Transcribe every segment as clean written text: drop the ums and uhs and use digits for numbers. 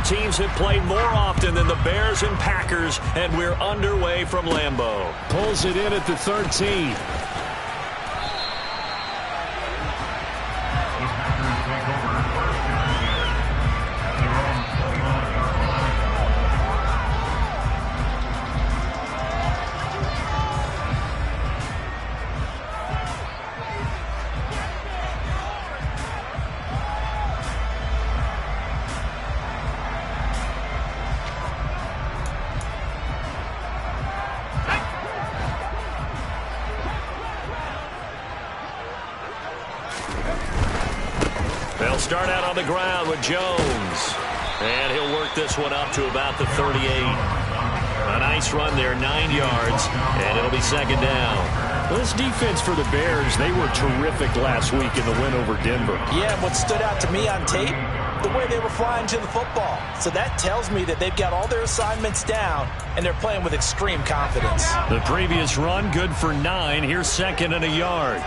teams have played more often than the Bears and Packers, and we're underway from Lambeau. Pulls it in at the 13. They'll start out on the ground with Jones. And he'll work this one up to about the 38. A nice run there, 9 yards, and it'll be second down. Well, this defense for the Bears, they were terrific last week in the win over Denver. Yeah, and what stood out to me on tape, the way they were flying to the football. So that tells me that they've got all their assignments down, and they're playing with extreme confidence. The previous run, good for 9. Here's second and a yard.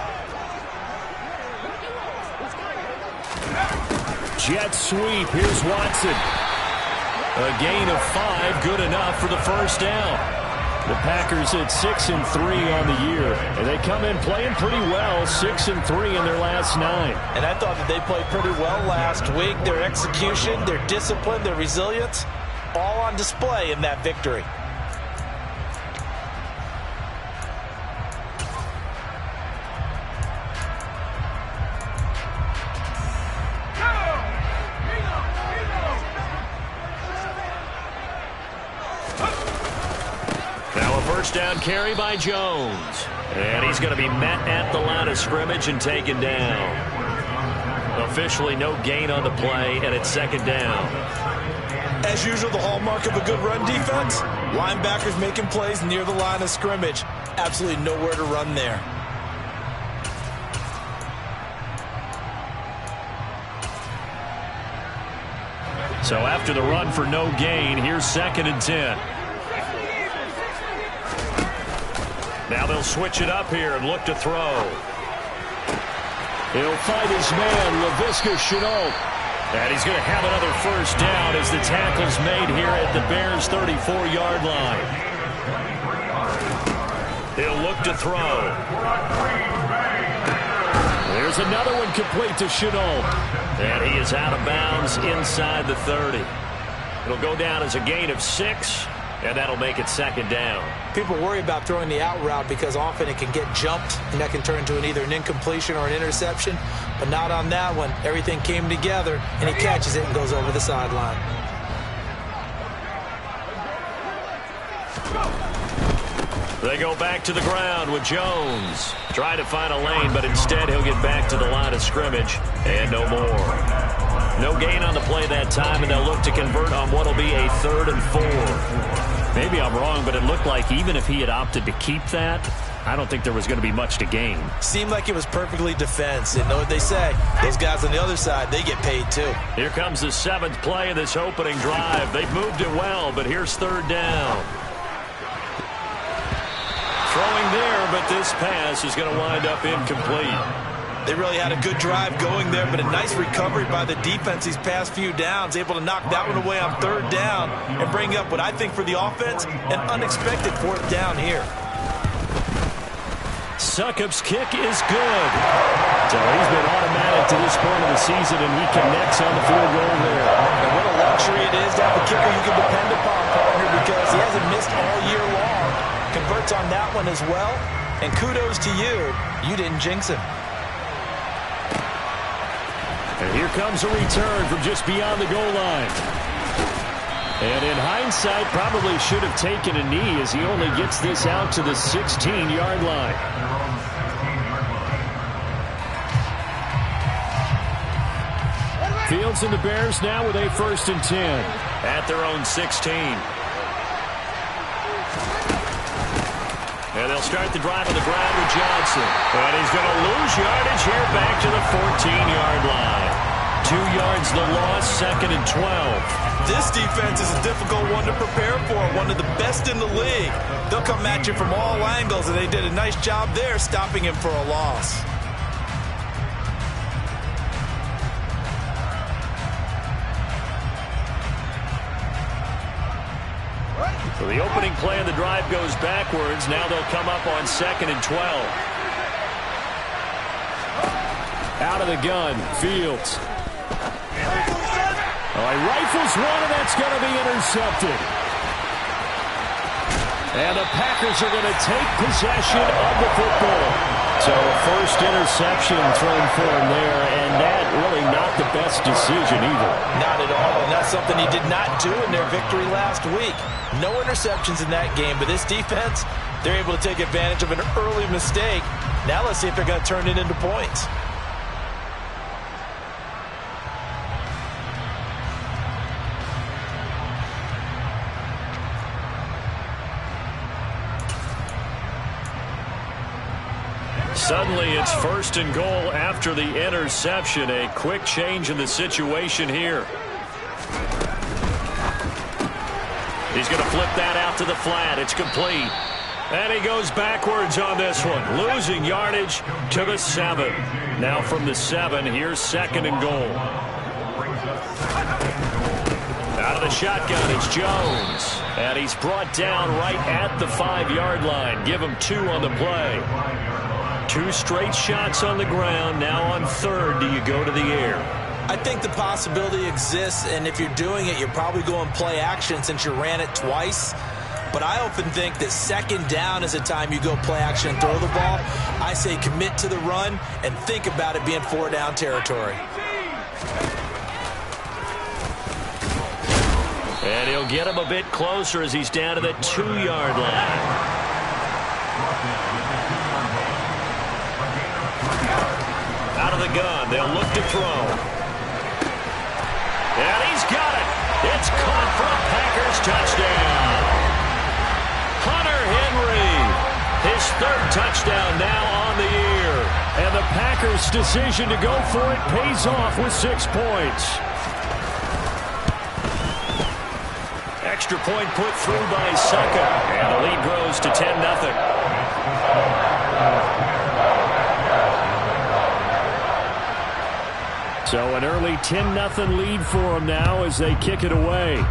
Jet sweep. Here's Watson. A gain of 5, good enough for the first down. The Packers at 6-3 on the year, and they come in playing pretty well, 6-3 in their last 9. And I thought that they played pretty well last week. Their execution, their discipline, their resilience, all on display in that victory. First down carry by Jones. And he's going to be met at the line of scrimmage and taken down. Officially no gain on the play, and it's second down. As usual, the hallmark of a good run defense, linebackers making plays near the line of scrimmage. Absolutely nowhere to run there. So after the run for no gain, here's second and 10. Now they'll switch it up here and look to throw. He'll find his man, Laviska Shenault. And he's going to have another first down as the tackle's made here at the Bears' 34-yard line. He'll look to throw. There's another one complete to Shenault. And he is out of bounds inside the 30. It'll go down as a gain of 6. And that'll make it second down. People worry about throwing the out route because often it can get jumped, and that can turn into either an incompletion or an interception. But not on that one. Everything came together, and he catches it and goes over the sideline. They go back to the ground with Jones. Trying to find a lane, but instead he'll get back to the line of scrimmage. And no more. No gain on the play that time, and they'll look to convert on what will be a 3rd and 4. Maybe I'm wrong, but it looked like even if he had opted to keep that, I don't think there was going to be much to gain. Seemed like it was perfectly defensive. You know what they say? Those guys on the other side, they get paid too. Here comes the 7th play of this opening drive. They've moved it well, but here's 3rd down. Throwing there, but this pass is going to wind up incomplete. They really had a good drive going there, but a nice recovery by the defense these past few downs, able to knock that one away on 3rd down and bring up what I think for the offense, an unexpected 4th down here. Succop's kick is good. So he's been automatic to this point of the season, and he connects on the field goal there. And what a luxury it is to have a kicker you can depend upon, partner, because he hasn't missed all year long. Converts on that one as well, and kudos to you. You didn't jinx him. And here comes a return from just beyond the goal line. And in hindsight, probably should have taken a knee as he only gets this out to the 16-yard line. Fields and the Bears now with a 1st and 10. At their own 16. And they'll start the drive on the ground with Johnson. And he's going to lose yardage here back to the 14-yard line. 2 yards the loss, 2nd and 12. This defense is a difficult one to prepare for, one of the best in the league. They'll come at you from all angles, and they did a nice job there stopping him for a loss. So the opening play of the drive goes backwards. Now they'll come up on 2nd and 12. Out of the gun, Fields. Oh, he rifles one, and that's going to be intercepted. And the Packers are going to take possession of the football. So first interception thrown for him there, and that really not the best decision either. Not at all, and that's something he did not do in their victory last week. No interceptions in that game, but this defense, they're able to take advantage of an early mistake. Now let's see if they're going to turn it into points. Suddenly it's 1st and goal after the interception. A quick change in the situation here. He's going to flip that out to the flat. It's complete. And he goes backwards on this one, losing yardage to the 7. Now from the 7, here's 2nd and goal. Out of the shotgun, it's Jones. And he's brought down right at the 5-yard line. Give him 2 on the play. 2 straight shots on the ground. Now on 3rd, do you go to the air? I think the possibility exists, and if you're doing it, you're probably going play action since you ran it twice. But I often think that 2nd down is a time you go play action and throw the ball. I say commit to the run and think about it being 4-down territory. And he'll get him a bit closer as he's down to the 2-yard line. Out of the gun, they'll look to throw. And he's got it. It's caught for a Packers touchdown. Hunter Henry, his 3rd touchdown now on the year. And the Packers' decision to go for it pays off with 6 points. Extra point put through by Saka. And the lead grows to 10-0. So an early 10-0 lead for them now as they kick it away.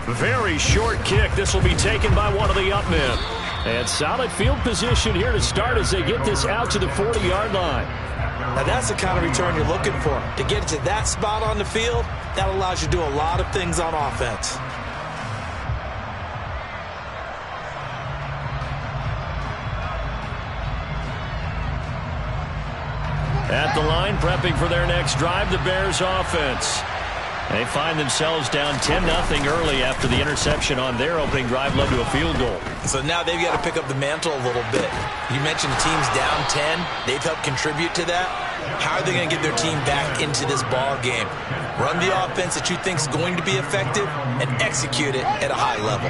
Very short kick. This will be taken by one of the up men. And solid field position here to start as they get this out to the 40-yard line. Now that's the kind of return you're looking for. To get to that spot on the field, that allows you to do a lot of things on offense. At the line, prepping for their next drive, the Bears offense. They find themselves down 10-0 early after the interception on their opening drive led to a field goal. So now they've got to pick up the mantle a little bit. You mentioned the team's down 10. They've helped contribute to that. How are they going to get their team back into this ball game? Run the offense that you think is going to be effective and execute it at a high level.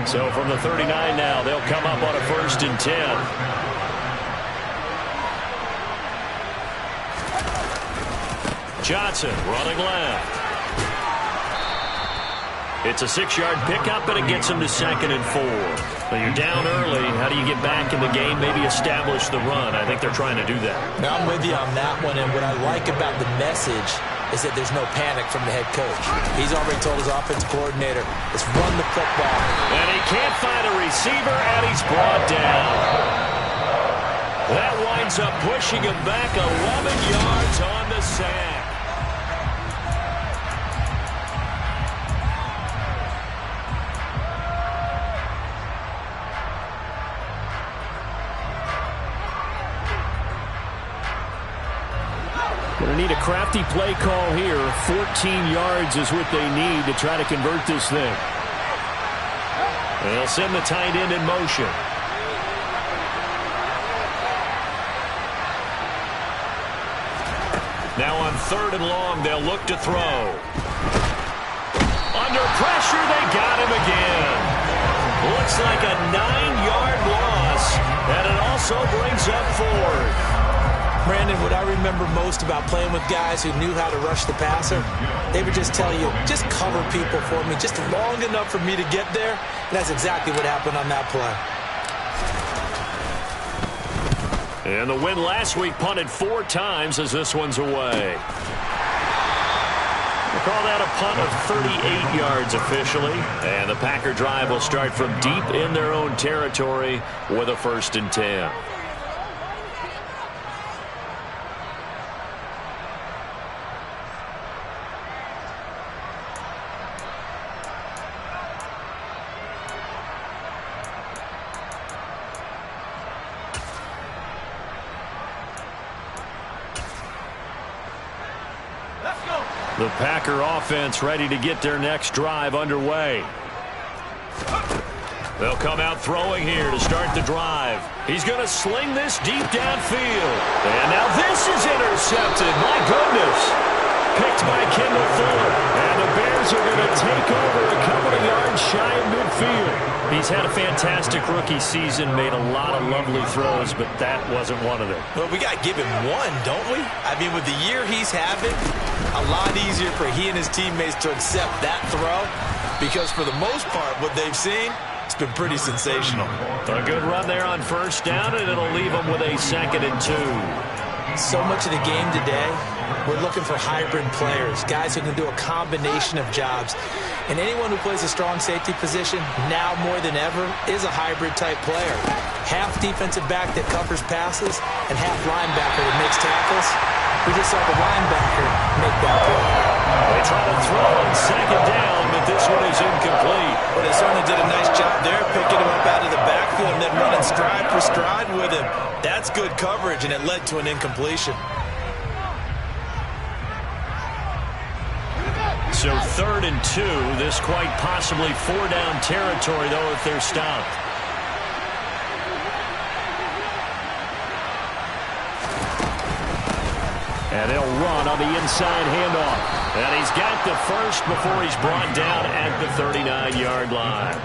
So from the 39 now, they'll come up on a 1st and 10. Johnson running left. It's a 6-yard pickup, and it gets him to 2nd and 4. Well, you're down early. How do you get back in the game, maybe establish the run? I think they're trying to do that. Now, I'm with you on that one, and what I like about the message is that there's no panic from the head coach. He's already told his offensive coordinator, let's run the football. And he can't find a receiver, and he's brought down. That winds up pushing him back 11 yards on the sack. Going to need a crafty play call here. 14 yards is what they need to try to convert this thing. They'll send the tight end in motion. Now on 3rd and long, they'll look to throw. Under pressure, they got him again. Looks like a 9-yard loss, and it also brings up 4th. Brandon, what I remember most about playing with guys who knew how to rush the passer, they would just tell you, just cover people for me, just long enough for me to get there. And that's exactly what happened on that play. And the win last week punted 4 times as this one's away. Call that a punt of 38 yards officially. And the Packer drive will start from deep in their own territory with a 1st and 10. The Packer offense ready to get their next drive underway. They'll come out throwing here to start the drive. He's going to sling this deep downfield. And now this is intercepted. My goodness. Picked by Kendall Fuller. And the Bears are going to take over a couple of yards shy of midfield. He's had a fantastic rookie season, made a lot of lovely throws, but that wasn't one of them. Well, we got to give him one, don't we? I mean, with the year he's having, a lot easier for he and his teammates to accept that throw because for the most part, what they've seen, it's been pretty sensational. A good run there on 1st down, and it'll leave them with a 2nd and 2. So much of the game today, we're looking for hybrid players, guys who can do a combination of jobs. And anyone who plays a strong safety position, now more than ever, is a hybrid-type player. Half defensive back that covers passes, and half linebacker that makes tackles. We just saw the linebacker make that play. They try to throw on 2nd down, but this one is incomplete. But they certainly did a nice job there, picking him up out of the backfield and then running stride for stride with him. That's good coverage, and it led to an incompletion. So 3rd and 2, this quite possibly 4-down territory, though, if they're stopped. And they'll run on the inside handoff. And he's got the first before he's brought down at the 39-yard line.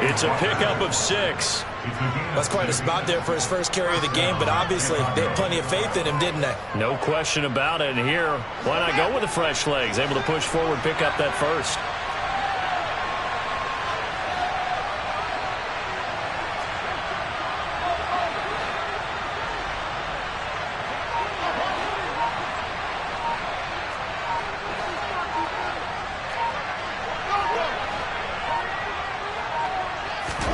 It's a pickup of 6. That's quite a spot there for his first carry of the game, but obviously they had plenty of faith in him, didn't they? No question about it. And here, why not go with the fresh legs? Able to push forward, pick up that first.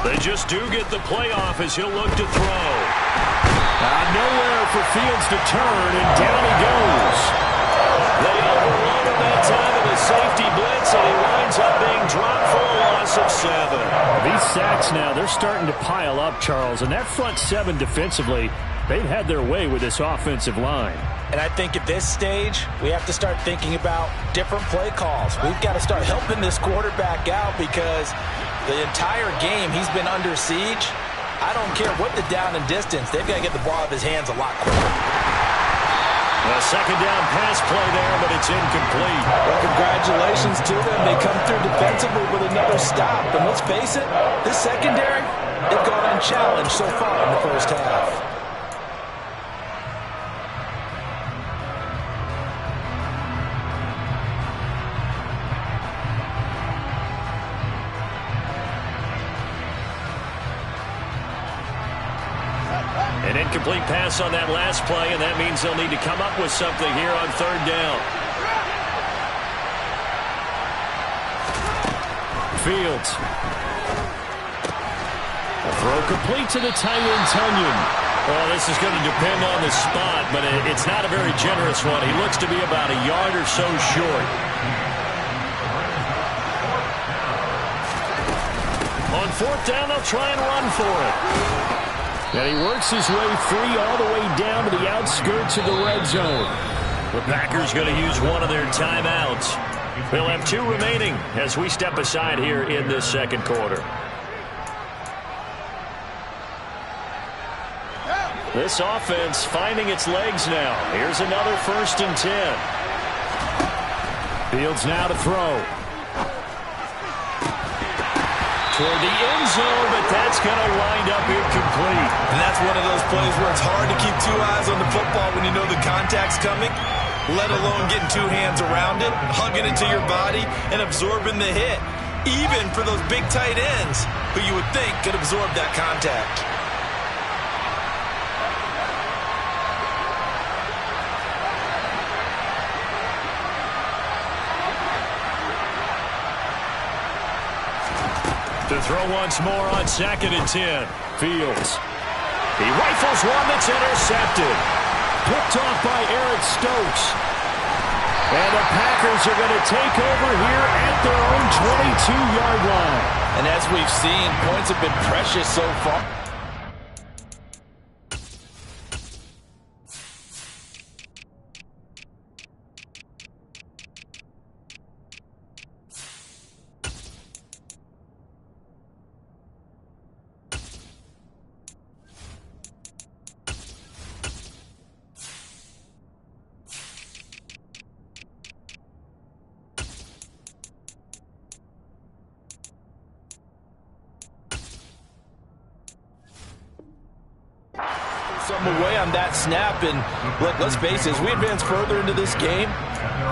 They just do get the playoff as he'll look to throw. Nowhere for Fields to turn, and down he goes. They overrun him that time in the safety blitz, and he winds up being dropped for a loss of 7. These sacks now, they're starting to pile up, Charles, and that front 7 defensively, they've had their way with this offensive line. And I think at this stage, we have to start thinking about different play calls. We've got to start helping this quarterback out because the entire game he's been under siege. I don't care what the down and distance. They've got to get the ball out of his hands a lot quicker. A 2nd down pass play there, but it's incomplete. Well, congratulations to them. They come through defensively with another stop. And let's face it, this secondary, they've gone unchallenged so far in the first half. An incomplete pass on that last play, and that means they'll need to come up with something here on 3rd down. Fields. A throw complete to the tight end, Tonyan. Well, this is going to depend on the spot, but it's not a very generous one. He looks to be about a yard or so short. On 4th down, they'll try and run for it. And he works his way free all the way down to the outskirts of the red zone. The Packers going to use one of their timeouts. They'll have 2 remaining as we step aside here in this 2nd quarter. This offense finding its legs now. Here's another 1st and 10. Fields now to throw. Toward the end zone, but that's going to wind up incomplete. And that's one of those plays where it's hard to keep 2 eyes on the football when you know the contact's coming, let alone getting 2 hands around it, hugging it to your body, and absorbing the hit. Even for those big tight ends who you would think could absorb that contact. To throw once more on 2nd and 10. Fields. He rifles one that's intercepted. Picked off by Eric Stokes. And the Packers are going to take over here at their own 22-yard line. And as we've seen, points have been precious so far. Something away on that snap, and let's face it, as we advance further into this game,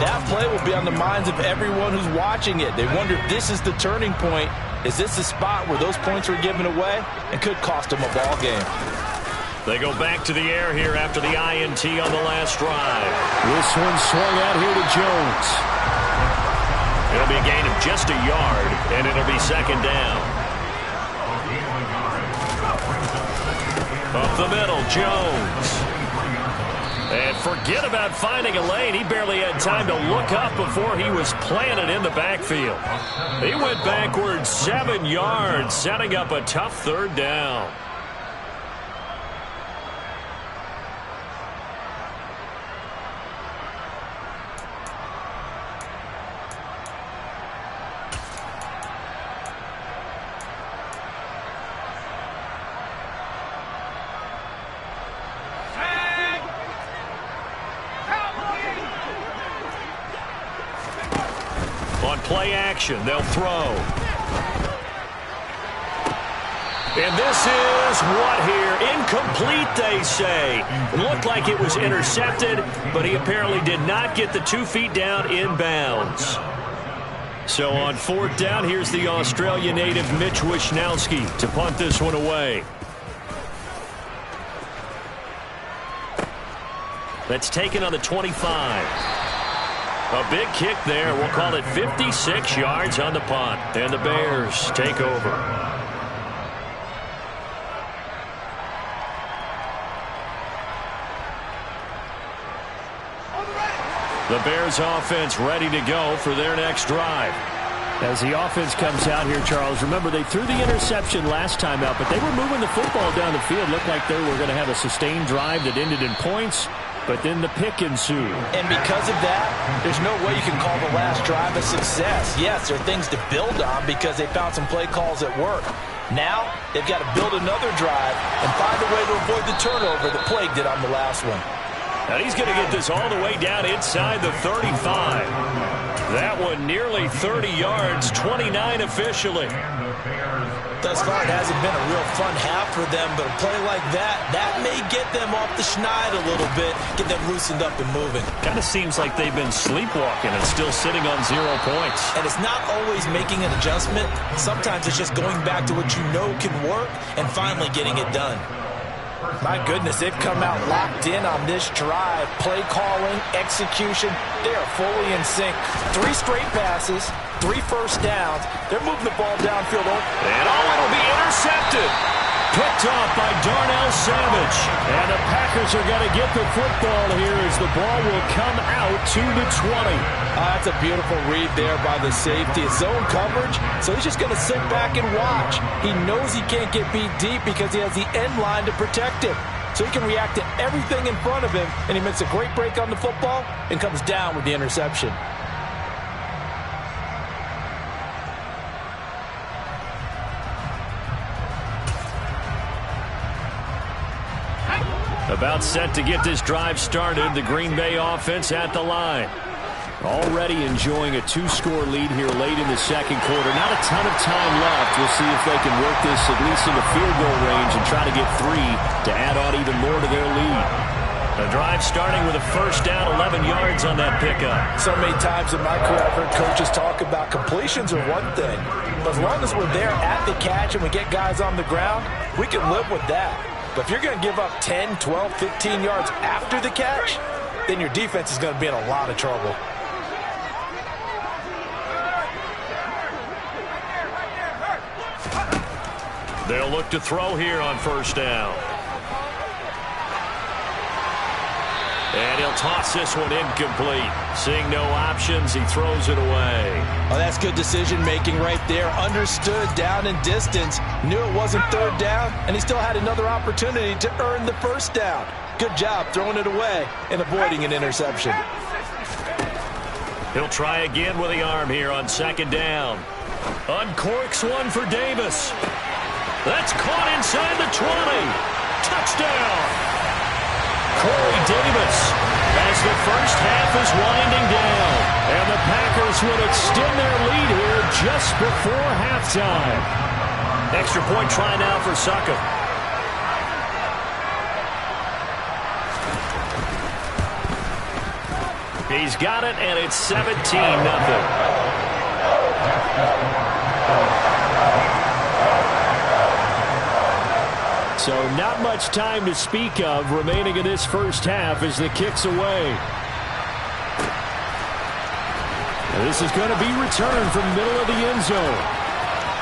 that play will be on the minds of everyone who's watching it. They wonder if this is the turning point. Is this the spot where those points were given away and could cost them a ball game? They go back to the air here after the INT on the last drive. This one swung out here to Jones. It'll be a gain of just a yard, and it'll be 2nd down. Up the middle, Jones. And forget about finding a lane. He barely had time to look up before he was planted in the backfield. He went backwards 7 yards, setting up a tough 3rd down. Play action, they'll throw. And this is what here? Incomplete, they say. It looked like it was intercepted, but he apparently did not get the 2 feet down in bounds. So on 4th down, here's the Australia native Mitch Wishnowsky to punt this one away. That's taken on the 25. A big kick there. We'll call it 56 yards on the punt. And the Bears take over. The Bears offense ready to go for their next drive. As the offense comes out here, Charles, remember they threw the interception last time out, but they were moving the football down the field. Looked like they were going to have a sustained drive that ended in points. But then the pick ensued. And because of that, there's no way you can call the last drive a success. Yes, there are things to build on because they found some play calls that work. Now, they've got to build another drive and find a way to avoid the turnover that plagued it on the last one. And he's going to get this all the way down inside the 35. That one nearly 30 yards, 29 officially. Thus far, it hasn't been a real fun half for them, but a play like that may get them off the schneid a little bit, get them loosened up and moving. Kind of seems like they've been sleepwalking and still sitting on 0 points. And it's not always making an adjustment. Sometimes it's just going back to what you know can work and finally getting it done. My goodness, they've come out locked in on this drive. Play calling, execution, they are fully in sync. 3 straight passes, 3 first downs. They're moving the ball downfield. And it'll be intercepted. Picked off by Darnell Savage. And the Packers are going to get the football here as the ball will come out to the 20. That's a beautiful read there by the safety. It's zone coverage, so he's just going to sit back and watch. He knows he can't get beat deep because he has the end line to protect him. So he can react to everything in front of him, and he makes a great break on the football and comes down with the interception. About set to get this drive started, the Green Bay offense at the line. Already enjoying a 2-score lead here late in the second quarter. Not a ton of time left. We'll see if they can work this at least into field goal range and try to get 3 to add on even more to their lead. The drive starting with a first down, 11 yards on that pickup. So many times in my career I've heard coaches talk about completions are one thing, but as long as we're there at the catch and we get guys on the ground, we can live with that. But if you're going to give up 10, 12, 15 yards after the catch, then your defense is going to be in a lot of trouble. They'll look to throw here on first down. And he'll toss this one incomplete. Seeing no options, he throws it away. Oh, that's good decision-making right there. Understood down and distance. Knew it wasn't third down, and he still had another opportunity to earn the first down. Good job throwing it away and avoiding an interception. He'll try again with the arm here on second down. Uncorks one for Davis. That's caught inside the 20. Touchdown. Corey Davis as the first half is winding down. And the Packers would extend their lead here just before halftime. Extra point try now for Succop. He's got it, and it's 17-0. So not much time to speak of remaining in this first half as the kick's away. And this is going to be returned from the middle of the end zone.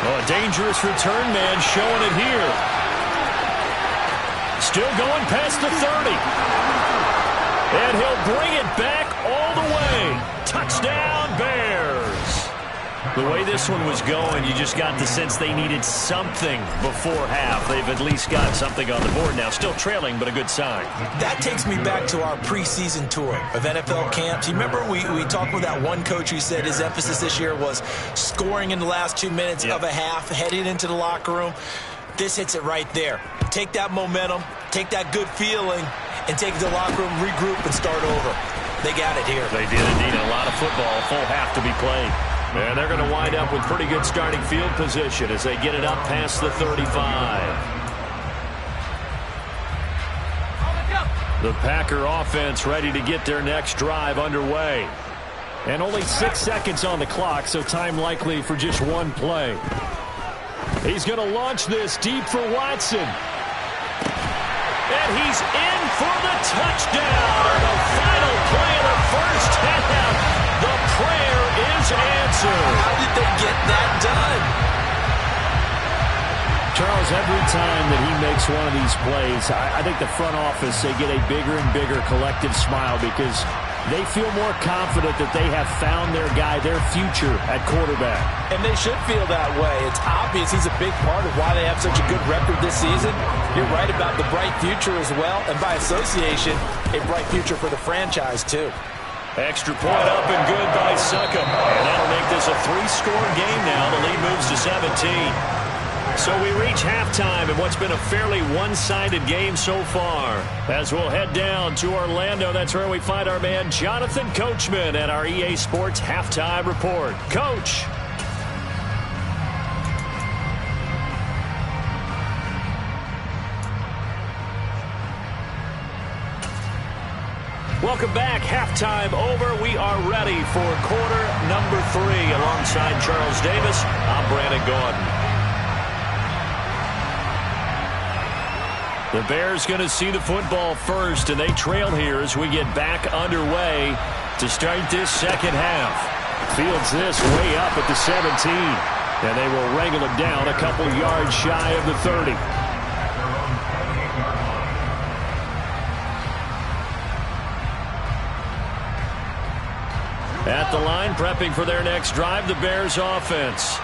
Oh, a dangerous return man showing it here. Still going past the 30. And he'll bring it back all the way. Touchdown, Bears. The way this one was going, you just got the sense they needed something before half. They've at least got something on the board now. Still trailing, but a good sign. That takes me back to our preseason tour of NFL camps. You remember we talked with that one coach who said his emphasis this year was scoring in the last 2 minutes of a half, heading into the locker room. This hits it right there. Take that momentum, take that good feeling, and take it to the locker room, regroup, and start over. They got it here. They did indeed. A lot of football, full half to be played. And they're going to wind up with pretty good starting field position as they get it up past the 35. The Packer offense ready to get their next drive underway. And only 6 seconds on the clock, so time likely for just one play. He's going to launch this deep for Watson. And he's in for the touchdown. The final play of the first half. The prayer is answered. How did they get that done? Charles, every time that he makes one of these plays, I think the front office, they get a bigger and bigger collective smile because they feel more confident that they have found their guy, their future at quarterback. And they should feel that way. It's obvious he's a big part of why they have such a good record this season. You're right about the bright future as well, and by association, a bright future for the franchise too. Extra point up and good by Succop. And that'll make this a 3-score game now. The lead moves to 17. So we reach halftime in what's been a fairly one-sided game so far. As we'll head down to Orlando, that's where we find our man Jonathan Coachman at our EA Sports Halftime Report. Coach. Welcome back. Halftime over. We are ready for quarter number 3. Alongside Charles Davis, I'm Brandon Gaudin. The Bears going to see the football first, and they trail here as we get back underway to start this second half. Fields this way up at the 17, and they will wrangle him down a couple yards shy of the 30. At the line, prepping for their next drive, the Bears offense.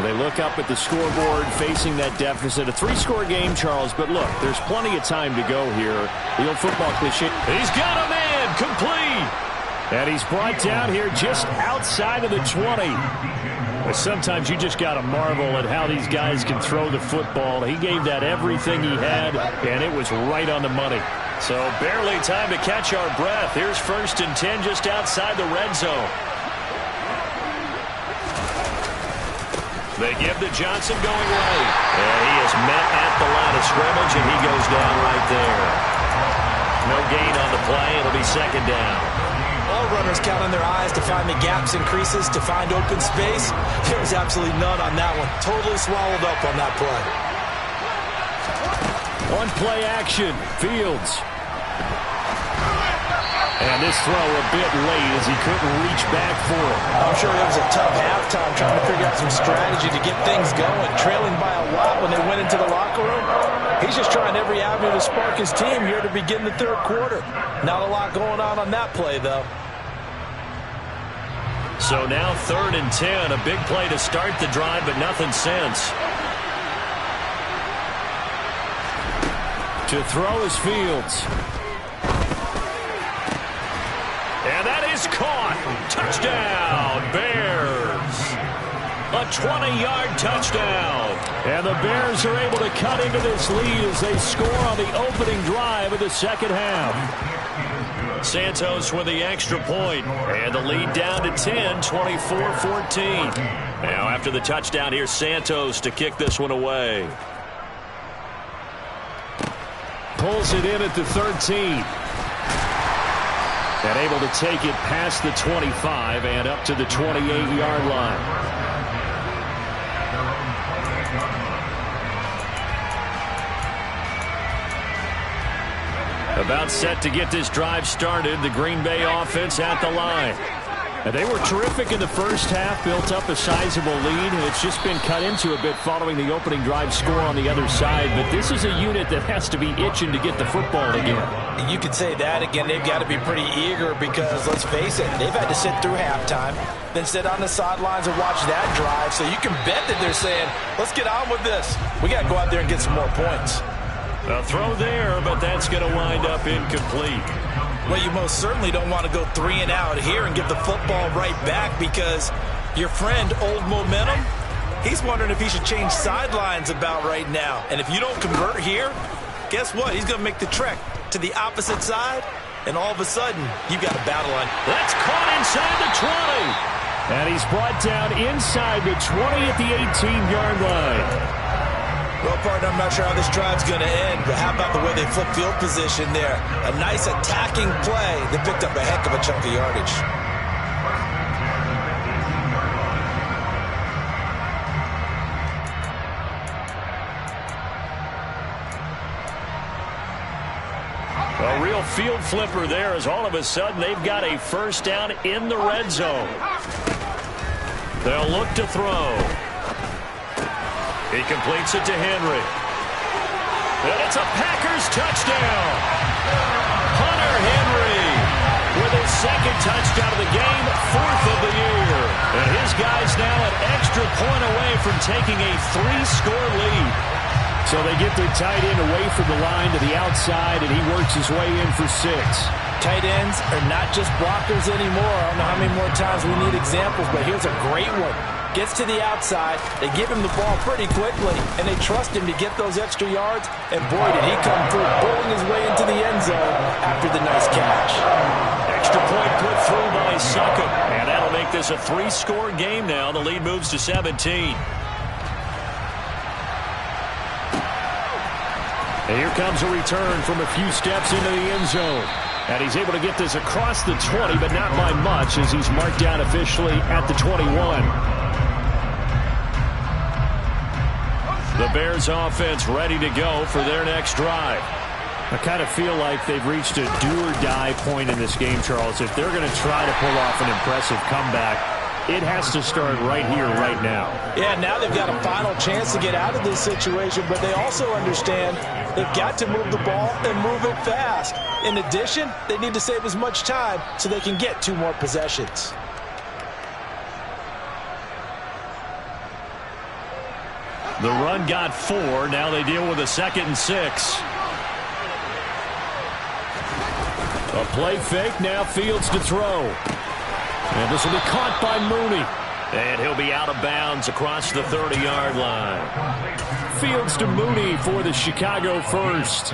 They look up at the scoreboard, facing that deficit. A 3-score game, Charles, but look, there's plenty of time to go here. The old football cliche. He's got a man, complete. And he's brought down here just outside of the 20. But sometimes you just got to marvel at how these guys can throw the football. He gave that everything he had, and it was right on the money. So barely time to catch our breath. Here's 1st and 10 just outside the red zone. They give to Johnson going right. And he is met at the line of scrimmage, and he goes down right there. No gain on the play. It'll be 2nd down. All runners count on their eyes to find the gaps and creases, to find open space. There was absolutely none on that one. Totally swallowed up on that play. On play action, Fields. And this throw a bit late as he couldn't reach back for it. I'm sure it was a tough halftime trying to figure out some strategy to get things going, trailing by a lot when they went into the locker room. He's just trying every avenue to spark his team here to begin the third quarter. Not a lot going on that play, though. So now 3rd and 10, a big play to start the drive, but nothing since. To throw is Fields. And that is caught. Touchdown, Bears. A 20-yard touchdown. And the Bears are able to cut into this lead as they score on the opening drive of the second half. Santos with the extra point. And the lead down to 10, 24-14. Now after the touchdown, here's Santos to kick this one away. Pulls it in at the 13. And able to take it past the 25 and up to the 28-yard line. About set to get this drive started, the Green Bay offense at the line. And they were terrific in the first half, built up a sizable lead, and it's just been cut into a bit following the opening drive score on the other side. But this is a unit that has to be itching to get the football again. You could say that again. They've got to be pretty eager because, let's face it, they've had to sit through halftime, then sit on the sidelines and watch that drive. So you can bet that they're saying, let's get on with this. We got to go out there and get some more points. A throw there, but that's going to wind up incomplete. Well, you most certainly don't want to go 3 and out here and get the football right back because your friend, Old Momentum, he's wondering if he should change sidelines about right now. And if you don't convert here, guess what? He's going to make the trek to the opposite side, and all of a sudden, you've got a battle on. That's caught inside the 20. And he's brought down inside the 20 at the 18-yard line. Well, partner, I'm not sure how this drive's going to end, but how about the way they flip field position there? A nice attacking play that picked up a heck of a chunk of yardage. A real field flipper there as all of a sudden they've got a first down in the red zone. They'll look to throw. He completes it to Henry. And it's a Packers touchdown. Hunter Henry with his second touchdown of the game, 4th of the year. And his guys now an extra point away from taking a 3-score lead. So they get their tight end away from the line to the outside, and he works his way in for 6. Tight ends are not just blockers anymore. I don't know how many more times we need examples, but here's a great one. Gets to the outside, they give him the ball pretty quickly, and they trust him to get those extra yards, and boy, did he come through, bowling his way into the end zone after the nice catch. Extra point put through by Succop, and that'll make this a 3-score game now. The lead moves to 17. And here comes a return from a few steps into the end zone. And he's able to get this across the 20, but not by much as he's marked down officially at the 21. The Bears offense ready to go for their next drive. I kind of feel like they've reached a do-or-die point in this game, Charles. If they're going to try to pull off an impressive comeback, it has to start right here, right now. Yeah, now they've got a final chance to get out of this situation, but they also understand they've got to move the ball and move it fast. In addition, they need to save as much time so they can get 2 more possessions. The run got 4. Now they deal with a 2nd and 6. A play fake. Now Fields to throw. And this will be caught by Mooney. And he'll be out of bounds across the 30-yard line. Fields to Mooney for the Chicago first.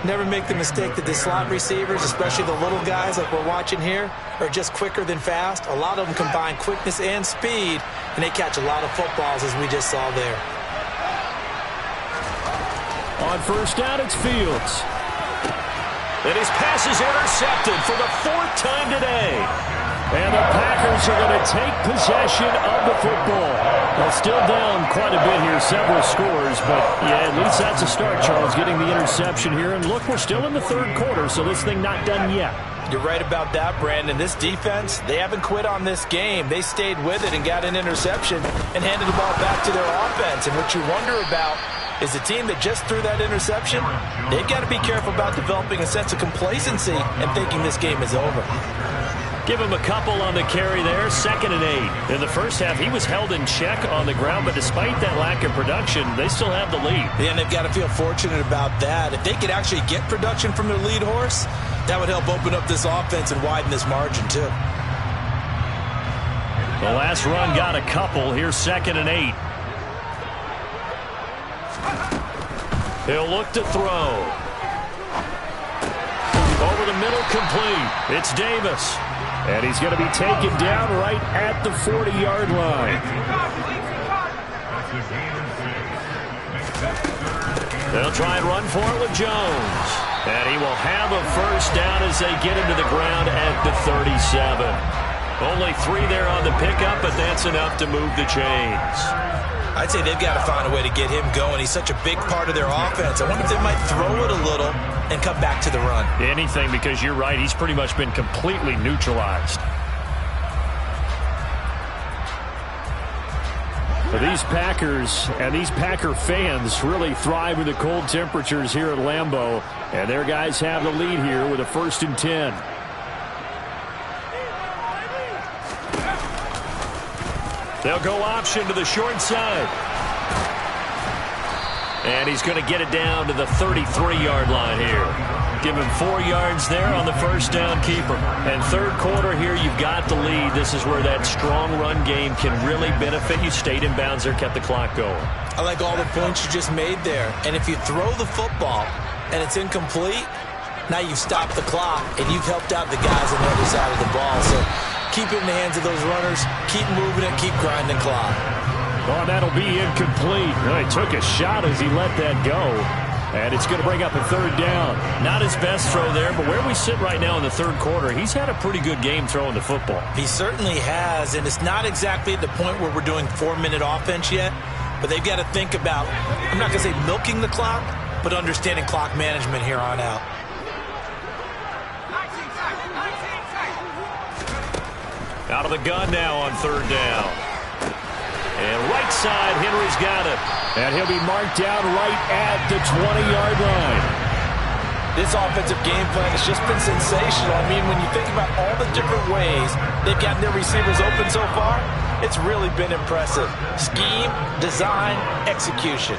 Never make the mistake that the slot receivers, especially the little guys like we're watching here, are just quicker than fast. A lot of them combine quickness and speed, and they catch a lot of footballs, as we just saw there. On first down, it's Fields. And his pass is intercepted for the 4th time today. And the Packers are going to take possession of the football. Well, still down quite a bit here, several scores, but yeah, at least that's a start, Charles, getting the interception here. And look, we're still in the 3rd quarter, so this thing not done yet. You're right about that, Brandon. This defense, they haven't quit on this game. They stayed with it and got an interception and handed the ball back to their offense. And what you wonder about is the team that just threw that interception, they've got to be careful about developing a sense of complacency and thinking this game is over. Give him a couple on the carry there, 2nd and 8. In the first half, he was held in check on the ground, but despite that lack of production, they still have the lead. Yeah, and they've got to feel fortunate about that. If they could actually get production from their lead horse, that would help open up this offense and widen this margin, too. The last run got a couple. Here's 2nd and 8. He'll look to throw. Over the middle, complete. It's Davis. And he's going to be taken down right at the 40-yard line. They'll try and run for it with Jones. And he will have a first down as they get him to the ground at the 37. Only 3 there on the pickup, but that's enough to move the chains. I'd say they've got to find a way to get him going. He's such a big part of their offense. I wonder if they might throw it a little and come back to the run. Anything, because you're right. He's pretty much been completely neutralized. But these Packers and these Packer fans really thrive in the cold temperatures here at Lambeau. And their guys have the lead here with a 1st and 10. They'll go option to the short side. And he's going to get it down to the 33-yard line here. Give him 4 yards there on the first down keeper. And third quarter here, you've got the lead. This is where that strong run game can really benefit you. Stayed in bounds there, kept the clock going. I like all the points you just made there. And if you throw the football and it's incomplete, now you've stopped the clock and you've helped out the guys on the other side of the ball. So keep it in the hands of those runners. Keep moving it. Keep grinding the clock. Oh, that'll be incomplete. He took a shot as he let that go. And it's going to bring up a 3rd down. Not his best throw there, but where we sit right now in the third quarter, he's had a pretty good game throwing the football. He certainly has, and it's not exactly at the point where we're doing 4-minute offense yet, but they've got to think about, I'm not going to say milking the clock, but understanding clock management here on out. Out of the gun now on 3rd down. And right side, Henry's got it. And he'll be marked down right at the 20-yard line. This offensive game plan has just been sensational. I mean, when you think about all the different ways they've gotten their receivers open so far, it's really been impressive. Scheme, design, execution.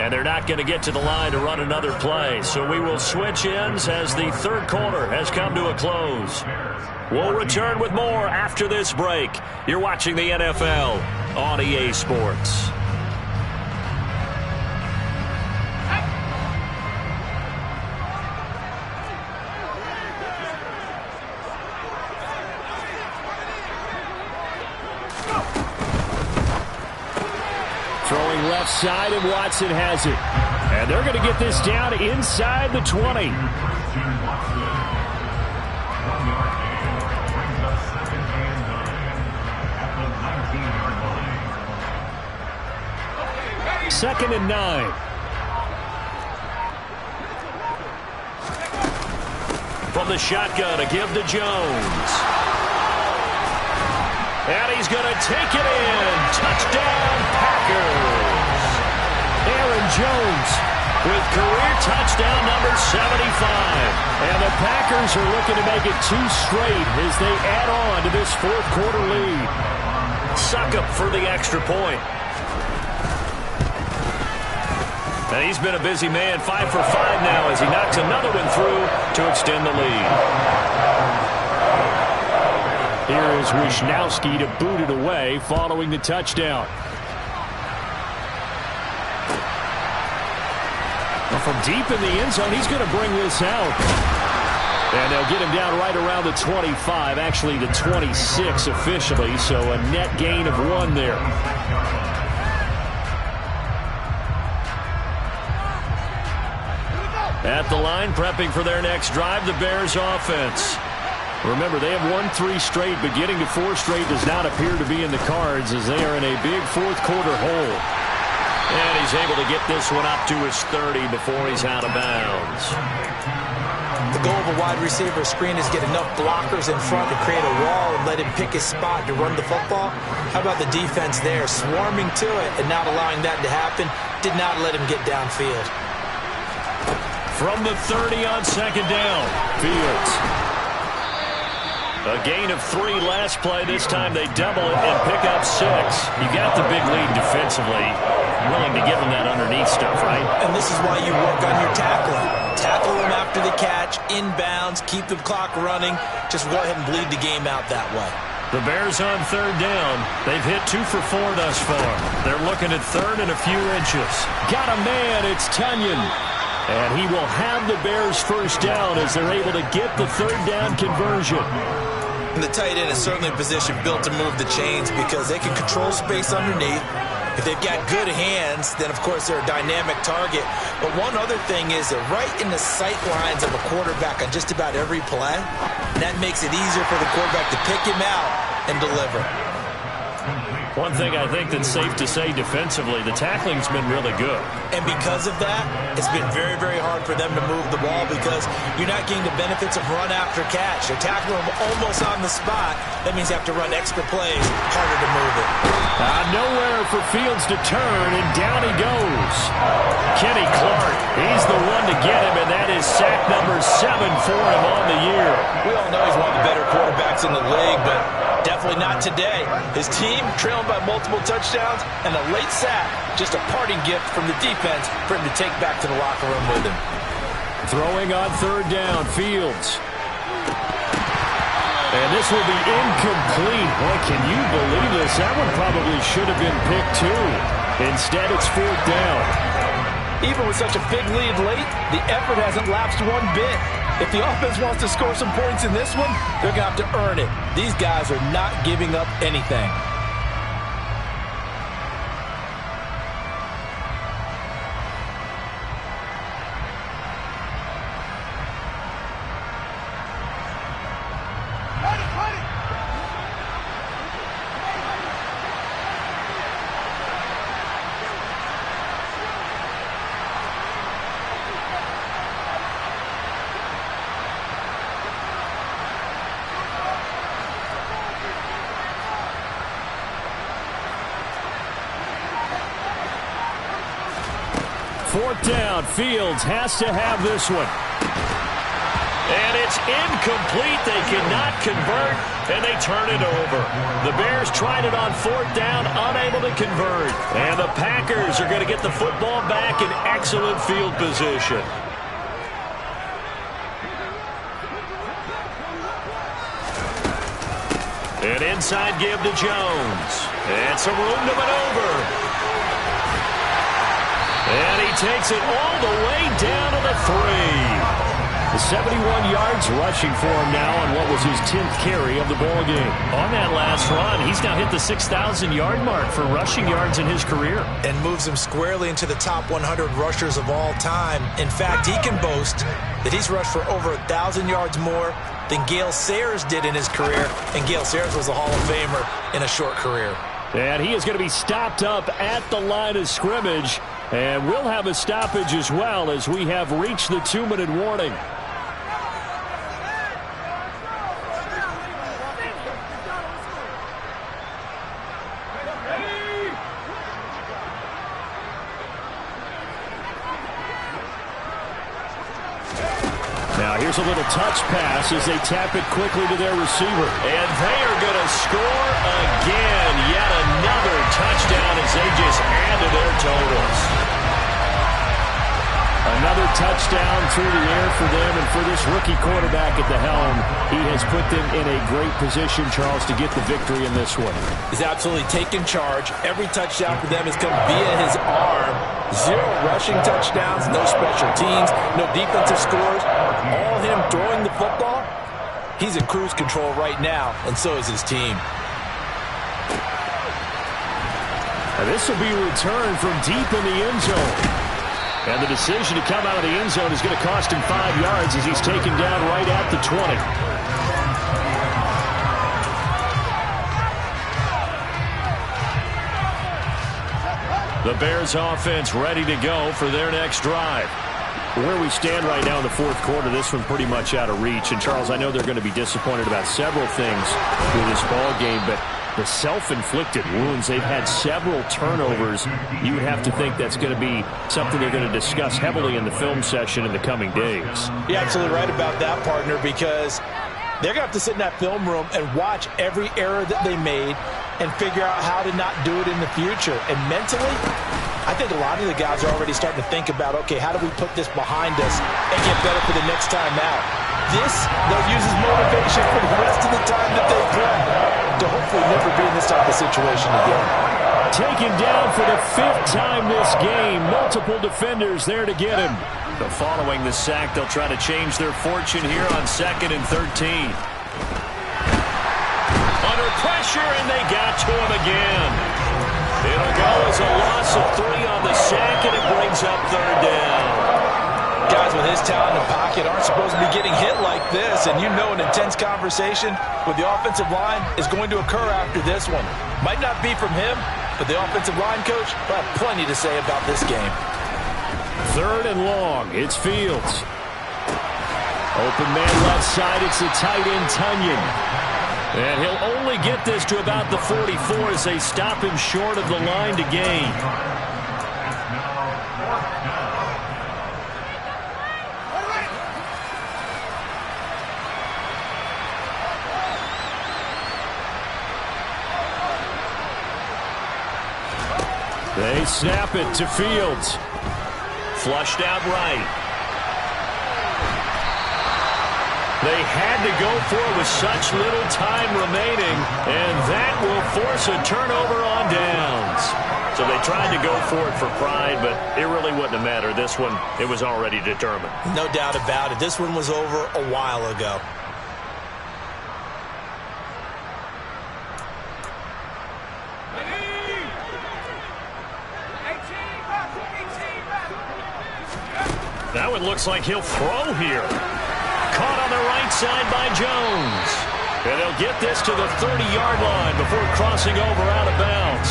And they're not going to get to the line to run another play. So we will switch ends as the third quarter has come to a close. We'll return with more after this break. You're watching the NFL on EA Sports. Throwing left side, and Watson has it. And they're going to get this down inside the 20. Second and 9. From the shotgun, a give to Jones. And he's going to take it in. Touchdown, Packers. Aaron Jones with career touchdown number 75. And the Packers are looking to make it 2 straight as they add on to this fourth quarter lead. Succop for the extra point. And he's been a busy man, 5 for 5 now as he knocks another one through to extend the lead. Here is Wisnowski to boot it away following the touchdown. Well, from deep in the end zone, he's going to bring this out. And they'll get him down right around the 25, actually the 26 officially, so a net gain of 1 there. At the line, prepping for their next drive, the Bears offense. Remember, they have won 3 straight, but getting to 4 straight does not appear to be in the cards as they are in a big fourth quarter hole. And he's able to get this one up to his 30 before he's out of bounds. The goal of a wide receiver screen is get enough blockers in front to create a wall and let him pick his spot to run the football. How about the defense there, swarming to it and not allowing that to happen? Did not let him get downfield. From the 30 on second down, Fields. A gain of 3 last play. This time they double it and pick up 6. You got the big lead defensively. Willing to give them that underneath stuff, right? And this is why you work on your tackling. Tackle them after the catch, inbounds, keep the clock running. Just go ahead and bleed the game out that way. The Bears on third down. They've hit 2 for 4 thus far. They're looking at third and a few inches. Got a man. It's Tunyon. And he will have the Bears first down as they're able to get the third down conversion. And the tight end is certainly a position built to move the chains because they can control space underneath. If they've got good hands, then, of course, they're a dynamic target. But one other thing is they're right in the sight lines of a quarterback on just about every play. And that makes it easier for the quarterback to pick him out and deliver. One thing I think that's safe to say defensively, the tackling's been really good. And because of that, it's been very, very hard for them to move the ball because you're not getting the benefits of run after catch. They're tackling them almost on the spot. That means you have to run extra plays, harder to move it. Nowhere for Fields to turn, and down he goes. Kenny Clark, he's the one to get him, and that is sack number 7 for him on the year. We all know he's one of the better quarterbacks in the league, but definitely not today. His team trailing by multiple touchdowns, and a late sack, just a parting gift from the defense for him to take back to the locker room with him. Throwing on third down, Fields. And this will be incomplete. Boy, can you believe this? That one probably should have been picked too. Instead, it's fourth down. Even with such a big lead late, the effort hasn't lapsed one bit. If the offense wants to score some points in this one, they're going to have to earn it. These guys are not giving up anything. Fourth down, Fields has to have this one. And it's incomplete. They cannot convert, and they turn it over. The Bears tried it on fourth down, unable to convert. And the Packers are going to get the football back in excellent field position. An inside give to Jones. And some room to maneuver. And he takes it all the way down to the 3. 71 yards rushing for him now on what was his 10th carry of the ball game. On that last run, he's now hit the 6,000-yard mark for rushing yards in his career. And moves him squarely into the top 100 rushers of all time. In fact, he can boast that he's rushed for over 1,000 yards more than Gale Sayers did in his career. And Gale Sayers was a Hall of Famer in a short career. And he is going to be stopped up at the line of scrimmage. And we'll have a stoppage as well as we have reached the 2-minute warning. Now here's a little touch pass as they tap it quickly to their receiver. And they are going to score again. Yet another touchdown as they just add to their totals. Another touchdown through the air for them, and for this rookie quarterback at the helm, he has put them in a great position, Charles, to get the victory in this one. He's absolutely taken charge. Every touchdown for them has come via his arm. 0 rushing touchdowns, no special teams, no defensive scores. All him throwing the football. He's in cruise control right now, and so is his team. Now this will be returned from deep in the end zone. And the decision to come out of the end zone is going to cost him 5 yards as he's taken down right at the 20. The Bears offense ready to go for their next drive. Where we stand right now in the fourth quarter, this one pretty much out of reach. And, Charles, I know they're going to be disappointed about several things with this ball game, but the self-inflicted wounds, they've had several turnovers. You would have to think that's going to be something they're going to discuss heavily in the film session in the coming days. You're absolutely right about that, partner, because they're going to have to sit in that film room and watch every error that they made and figure out how to not do it in the future. And mentally, I think a lot of the guys are already starting to think about, okay, how do we put this behind us and get better for the next time out? This, they'll use as motivation for the rest of the time that they play to hopefully never be in this type of situation again. Taken down for the 5th time this game. Multiple defenders there to get him. But following the sack, they'll try to change their fortune here on 2nd and 13. Under pressure, and they got to him again. It'll go as a loss of 3 on the sack, and it brings up 3rd down. Guys with his talent in the pocket aren't supposed to be getting hit like this, and you know an intense conversation with the offensive line is going to occur after this one. Might not be from him, but the offensive line coach will have plenty to say about this game. 3rd and long. It's Fields. Open man left side. It's the tight end, Tunyon. And he'll only get this to about the 44 as they stop him short of the line to gain. They snap it to Fields. Flushed out right. They had to go for it with such little time remaining, and that will force a turnover on downs. So they tried to go for it for pride, but it really wouldn't have mattered. This one, it was already determined. No doubt about it. This one was over a while ago. Now it looks like he'll throw here. Caught on the right side by Jones. And they'll get this to the 30-yard line before crossing over out of bounds.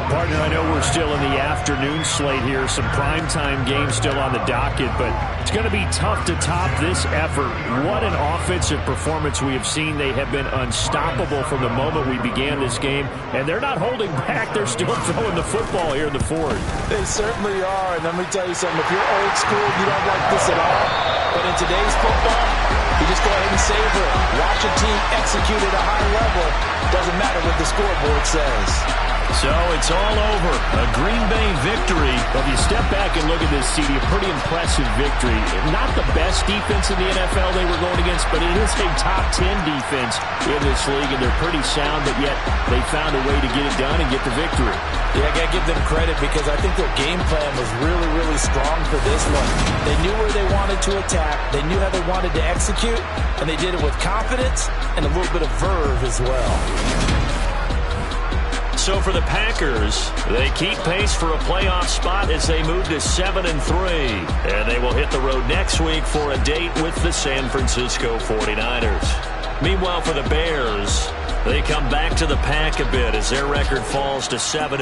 Partner, I know we're still in the afternoon slate here. Some primetime games still on the docket, but it's going to be tough to top this effort. What an offensive performance we have seen. They have been unstoppable from the moment we began this game, and they're not holding back. They're still throwing the football here in the fourth. They certainly are, and let me tell you something. If you're old school, you don't like this at all. But in today's football, you just go ahead and savor it. Watch a team execute at a high level. Doesn't matter what the scoreboard says. So it's all over. A Green Bay victory. Well, if you step back and look at this, CD, a pretty impressive victory. Not the best defense in the NFL they were going against, but it is a top 10 defense in this league, and they're pretty sound, but yet they found a way to get it done and get the victory. Yeah, I got to give them credit because I think their game plan was really, really strong for this one. They knew where they wanted to attack. They knew how they wanted to execute, and they did it with confidence and a little bit of verve as well. So for the Packers, they keep pace for a playoff spot as they move to 7-3. And they will hit the road next week for a date with the San Francisco 49ers. Meanwhile, for the Bears, they come back to the pack a bit as their record falls to 7-3.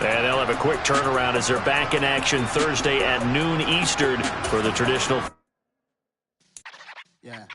And they'll have a quick turnaround as they're back in action Thursday at noon Eastern for the traditional. Yeah.